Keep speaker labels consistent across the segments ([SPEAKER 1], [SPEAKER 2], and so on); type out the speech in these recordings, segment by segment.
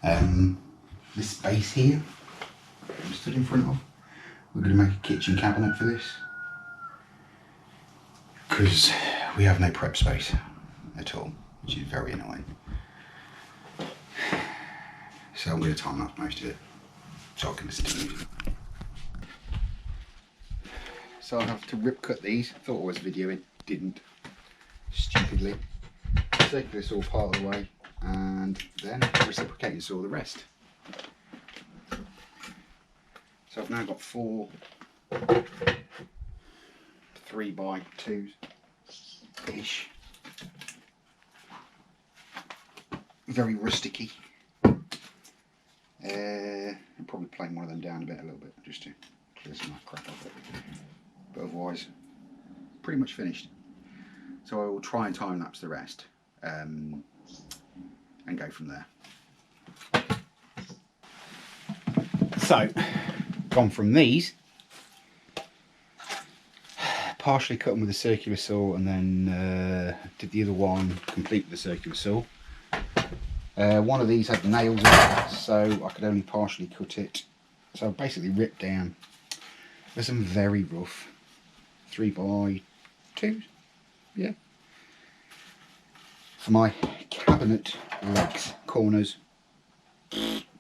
[SPEAKER 1] This space here I'm stood in front of, we're going to make a kitchen cabinet for this because we have no prep space at all, which is very annoying. So I'm going to time lapse most of it so I can listen to music. So I have to rip cut these. Thought I was videoing, didn't. Stupidly. Circular saw part of the way and then reciprocating saw the rest. So I've now got 4 3x2s ish. Very rusticy. I'll probably plane one of them down a little bit just to clear some of that crap off it. But otherwise, pretty much finished. So I will try and time lapse the rest and go from there. So, gone from these, partially cut them with a circular saw and then did the other one complete with the circular saw. One of these had nails in it, so I could only partially cut it. So I basically ripped down, there's some very rough 3x2s, yeah, for my cabinet legs, corners,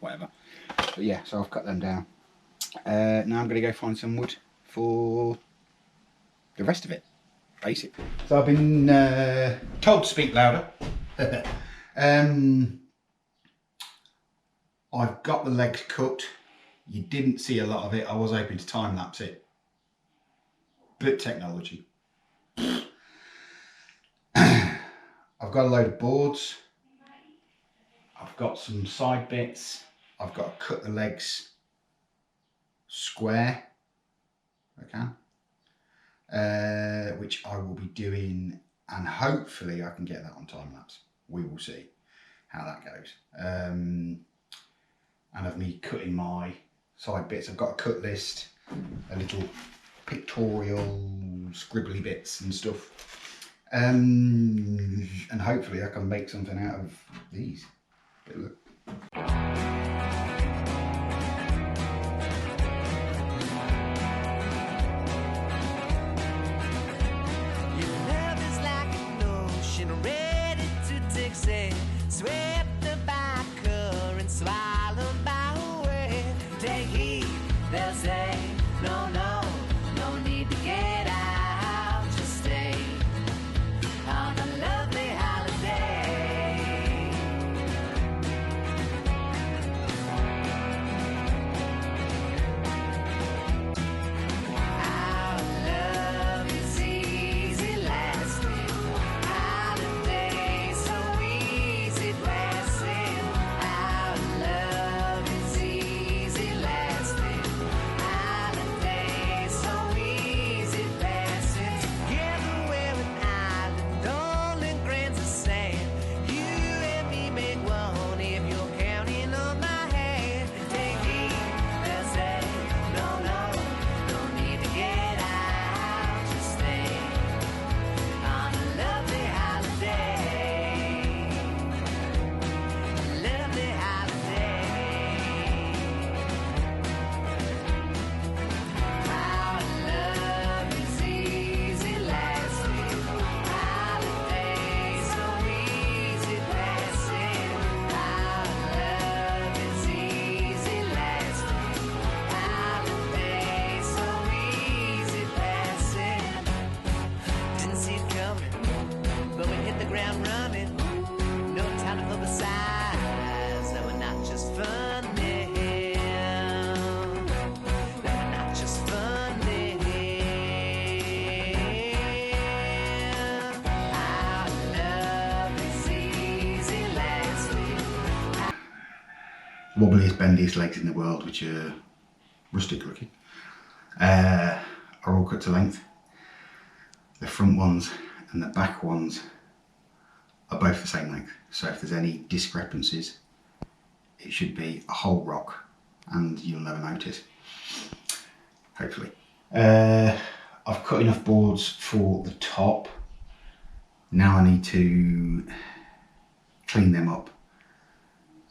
[SPEAKER 1] whatever. But yeah, so I've cut them down. Now I'm going to go find some wood for the rest of it, basically. So I've been told to speak louder. I've got the legs cut. You didn't see a lot of it. I was hoping to time lapse it, but technology. I've got a load of boards. I've got some side bits. I've got to cut the legs square, which I will be doing, and hopefully I can get that on time lapse. We will see how that goes. And of me cutting my side bits, I've got a cut list, a little pictorial scribbly bits and stuff, and hopefully I can make something out of these. But look.
[SPEAKER 2] Swept by current, swallowed by wind. Take heed, they'll say, no, no, no need to get out. Just stay on a lovely holiday. Our love is easy lasting. Holiday so easy passing. Our love is easy lasting. Holiday so easy passing. Together we're an island, only grains of sand. You and me make one if you're counting on my hand. Take heed, they'll say, no, no, no need to get out. Just stay on a lovely holiday. Lovely holiday. Our love is easy lasting. Holiday so easy passing. Our love is easy lasting. Holiday so easy passing. Didn't see it coming, but we hit the ground running. No time to publicize that we're not just funny. That we're not just funny. Our love is easy lasting.
[SPEAKER 1] Wobbliest, bendiest legs in the world, which are rustic looking, are all cut to length. The front ones and the back ones are both the same length, so if there's any discrepancies it should be a whole rock and you'll never notice, hopefully. I've cut enough boards for the top. Now I need to clean them up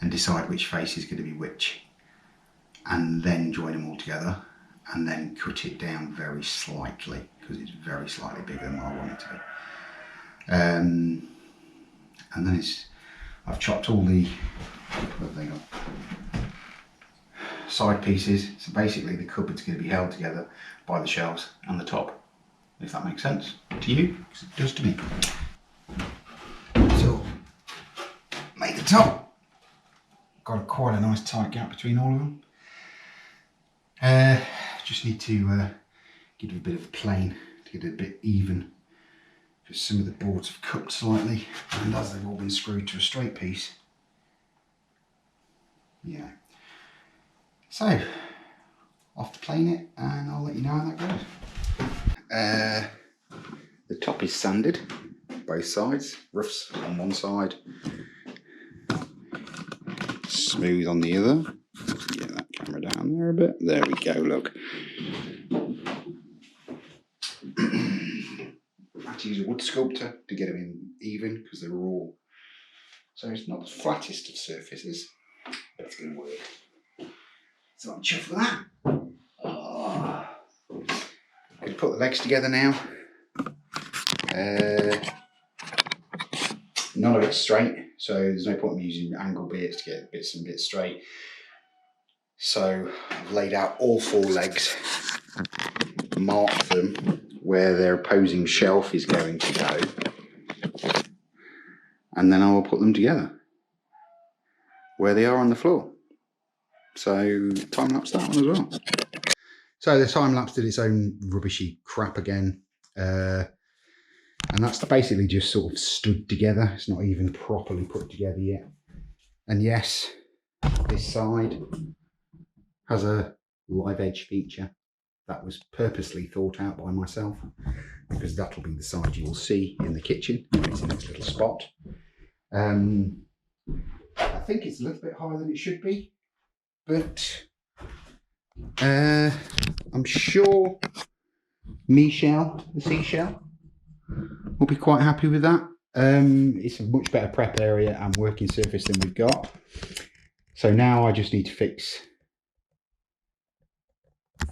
[SPEAKER 1] and decide which face is going to be which, and then join them all together, and then cut it down very slightly because it's very slightly bigger than what I want it to be. And then I've chopped all the side pieces, so basically the cupboard's going to be held together by the shelves and the top, if that makes sense to you, because it does to me. So, make the top. Got quite a nice tight gap between all of them. Just need to give it a bit of a plane to get it a bit even, because some of the boards have cupped slightly, and as they've all been screwed to a straight piece, yeah. So, off to plane it, and I'll let you know how that goes. The top is sanded, both sides, roughs on one side, smooth on the other. Get that camera down there a bit. There we go, look. I had to use a wood sculptor to get them in even, because they were all... So it's not the flattest of surfaces, but it's going to work. So I'm chuffed with that. Oh. Going to put the legs together now. None of it's straight, so there's no point in using angle bits to get bits and bits straight. So I've laid out all 4 legs, marked them where their opposing shelf is going to go, and then I will put them together where they are on the floor. So time lapse that one as well. So the time lapse did its own rubbishy crap again, and that's basically just sort of stood together. It's not even properly put together yet. And yes, this side has a live edge feature that was purposely thought out by myself, because that'll be the side you will see in the kitchen when it's in its little spot. I think it's a little bit higher than it should be, but I'm sure Michelle, the seashell, will be quite happy with that. It's a much better prep area and working surface than we've got. So now I just need to fix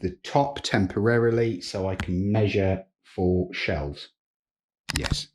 [SPEAKER 1] the top temporarily so I can measure for shelves. Yes.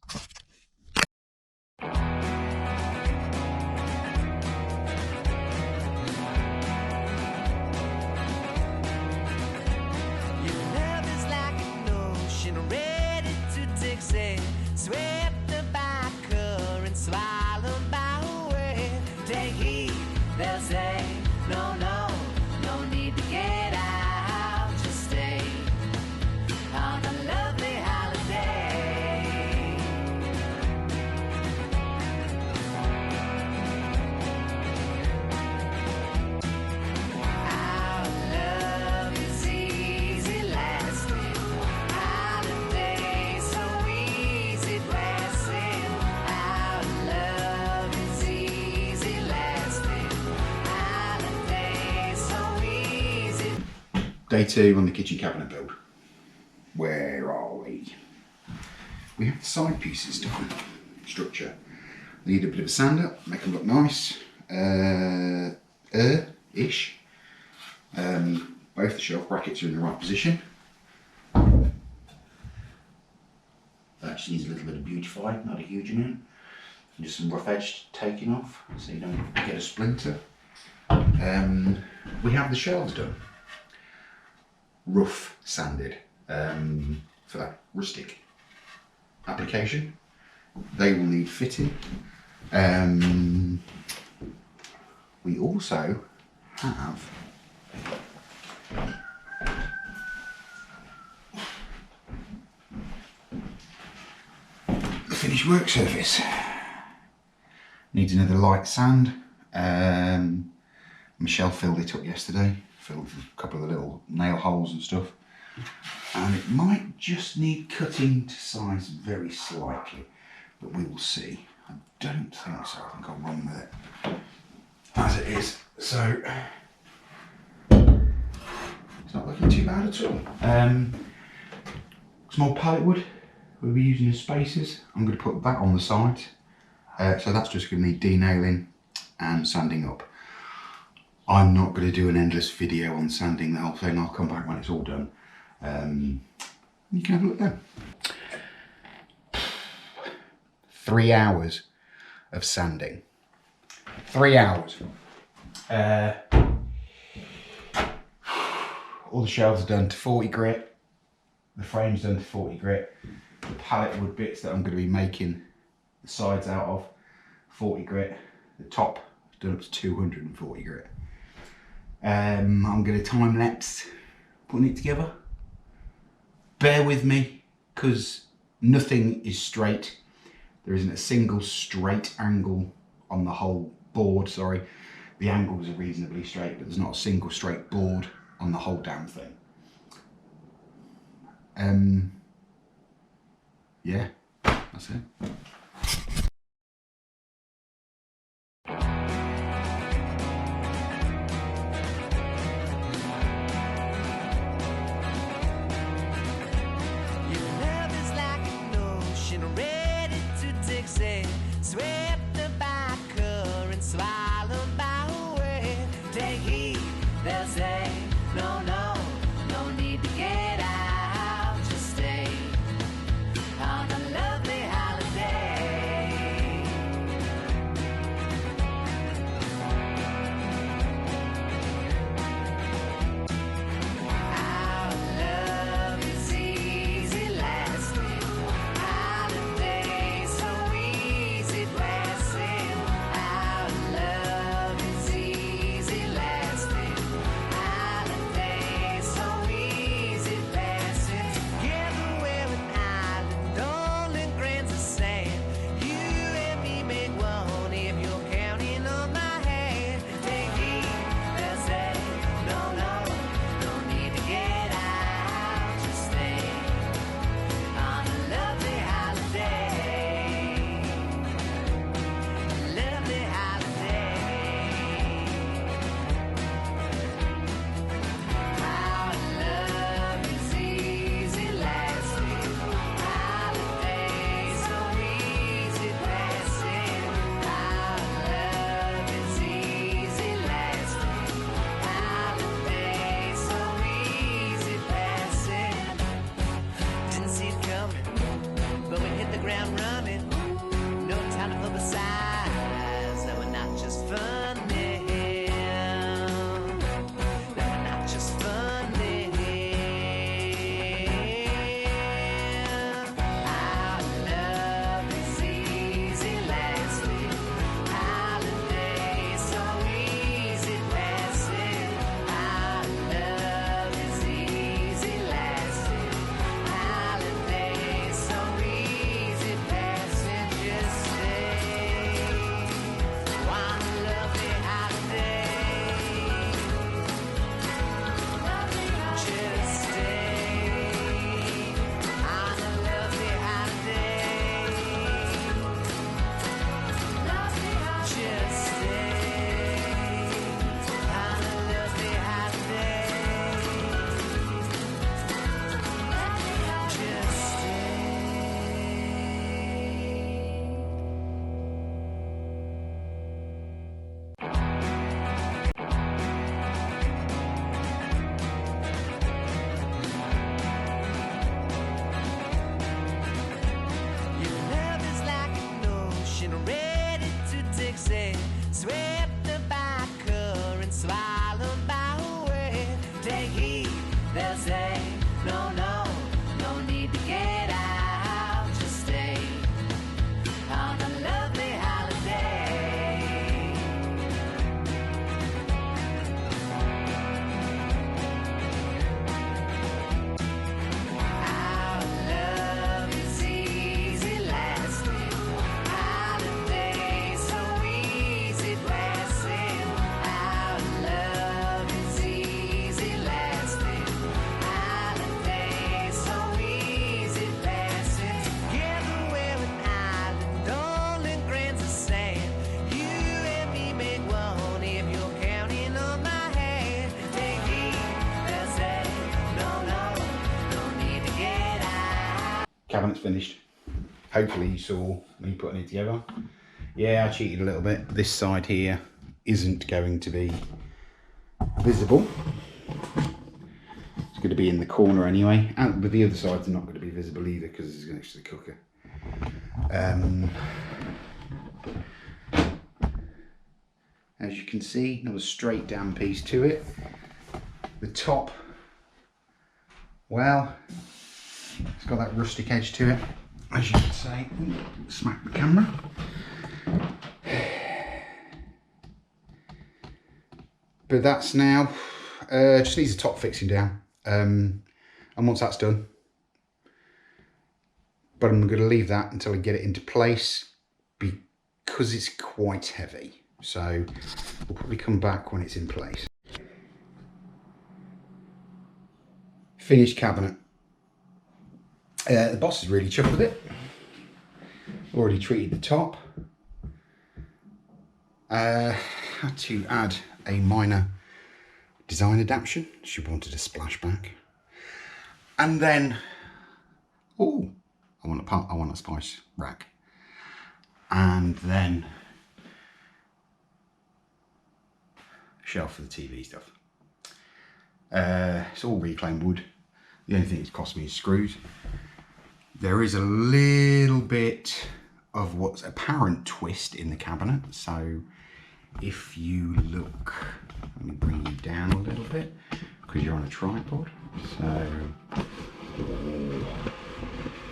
[SPEAKER 1] Day 2 on the kitchen cabinet build. Where are we? We have the side pieces done. Structure. Need a bit of a sand up, make them look nice. Ish. Both the shelf brackets are in the right position. That just needs a little bit of beautifying, not a huge amount. Just some rough edge taking off so you don't get a splinter. We have the shelves done. Rough sanded for that rustic application. They will need fitting. We also have the finished work surface. Needs another light sand. Michelle filled it up yesterday. Filled a couple of the little nail holes and stuff, and it might just need cutting to size very slightly, but we will see. I don't think so. I think I'll run with it as it is. So it's not looking too bad at all. Small pallet wood we'll be using as spacers. I'm going to put that on the side, so that's just going to need denailing and sanding up. I'm not going to do an endless video on sanding the whole thing. I'll come back when it's all done. You can have a look then. 3 hours of sanding. 3 hours. All the shelves are done to 40 grit. The frame's done to 40 grit. The pallet wood bits that I'm going to be making the sides out of, 40 grit. The top is done up to 240 grit. I'm going to time lapse putting it together. Bear with me, because nothing is straight. There isn't a single straight angle on the whole board, sorry. The angles are reasonably straight, but there's not a single straight board on the whole damn thing. Yeah, that's it.
[SPEAKER 2] Swept by current, swallowed by wind. Take heed, they'll say, no, no, no need to get out. Just stay on a lovely holiday. Our love is easy lasting. Holiday so easy passing. Our love is easy lasting. Holiday so easy passing. Together we're an island, only grains of sand. You and me make one if you're counting on my hand. Take heed, they'll say, no, no, no need to get out. Just stay on a lovely holiday. Lovely holiday. Our love is easy lasting. Holiday so easy passing. Our love is easy lasting. Holiday so easy passing. Didn't see it coming, but we hit the ground running. No time to publicize that we're not just funny. That we're not just funny. Our love is easy lasting. Holiday so easy passing. Our love is easy lasting. Holiday so easy passing. Just stay. One lovely holiday. Just stay on a lovely holiday. Just stay on a lovely holiday. Just Your love is like an ocean ready to take sail, swept by current, swallowed by wind. Take heed, they'll say, no, no, no need to get out. Just stay on a lovely holiday. Our love is easy lasting. Holiday so easy passing. Our love is easy lasting. Holiday so easy passing. Together we're an island, only grains of sand. You and me make one if you're counting on my hand. Take heed, they'll say, no, no, no need to get out.
[SPEAKER 1] Cabinet's finished. Hopefully you saw me putting it together. Yeah, I cheated a little bit. This side here isn't going to be visible. It's going to be in the corner anyway, and but the other sides are not going to be visible either because it's next to the cooker. As you can see, another straight down piece to it. The top, well, it's got that rustic edge to it, as you can say. Smack the camera. But that's now, just needs a top fixing down. And once that's done, but I'm going to leave that until I get it into place because it's quite heavy. So we'll probably come back when it's in place. Finished cabinet. The boss is really chuffed with it. Already treated the top. Had to add a minor design adaptation. She wanted a splashback. And then, oh, I want a spice rack. And then shelf for the TV stuff. It's all reclaimed wood. The only thing it's cost me is screws. There is a little bit of what's apparent twist in the cabinet. So if you look, let me bring you down a little bit because you're on a tripod. So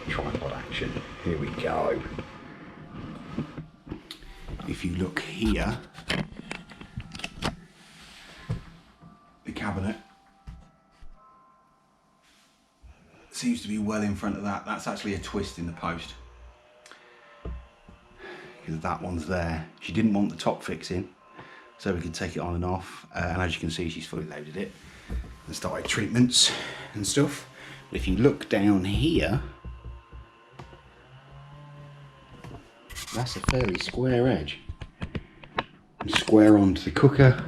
[SPEAKER 1] tripod action. Here we go. If you look here, the cabinet seems to be well in front of that. That's actually a twist in the post because that one's there. She didn't want the top fixing, so we could take it on and off. And as you can see, she's fully loaded it and started treatments and stuff. But if you look down here, that's a fairly square edge. Square onto the cooker.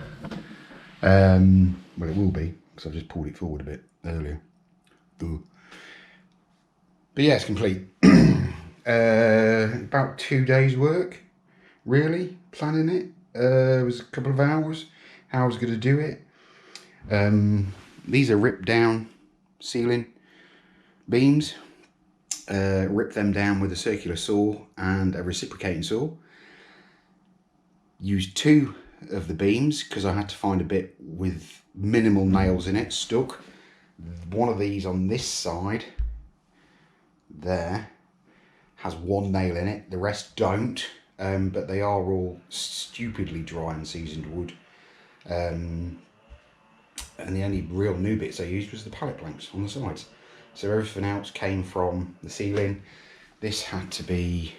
[SPEAKER 1] Well, it will be because I've just pulled it forward a bit earlier. But yeah, it's complete. About 2 days work, really, planning it. It was a couple of hours, how I was going to do it. These are ripped down ceiling beams. Rip them down with a circular saw and a reciprocating saw. Used 2 of the beams because I had to find a bit with minimal nails in it stuck. One of these on this side there has 1 nail in it, the rest don't, but they are all stupidly dry and seasoned wood. And the only real new bits I used was the pallet planks on the sides. So everything else came from the ceiling. This had to be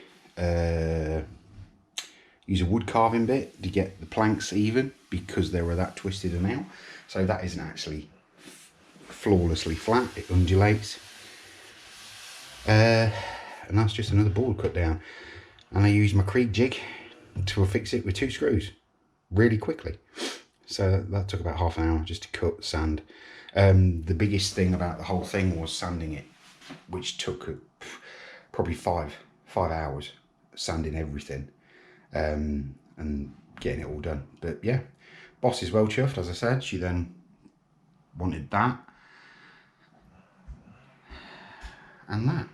[SPEAKER 1] use a wood carving bit to get the planks even because they were that twisted and out. So that isn't actually flawlessly flat, it undulates. And that's just another board cut down. And I used my Krieg jig to fix it with 2 screws really quickly. So that took about half an hour just to cut, sand. The biggest thing about the whole thing was sanding it, which took probably five hours, sanding everything and getting it all done. But yeah, boss is well chuffed, as I said. She then wanted that and that.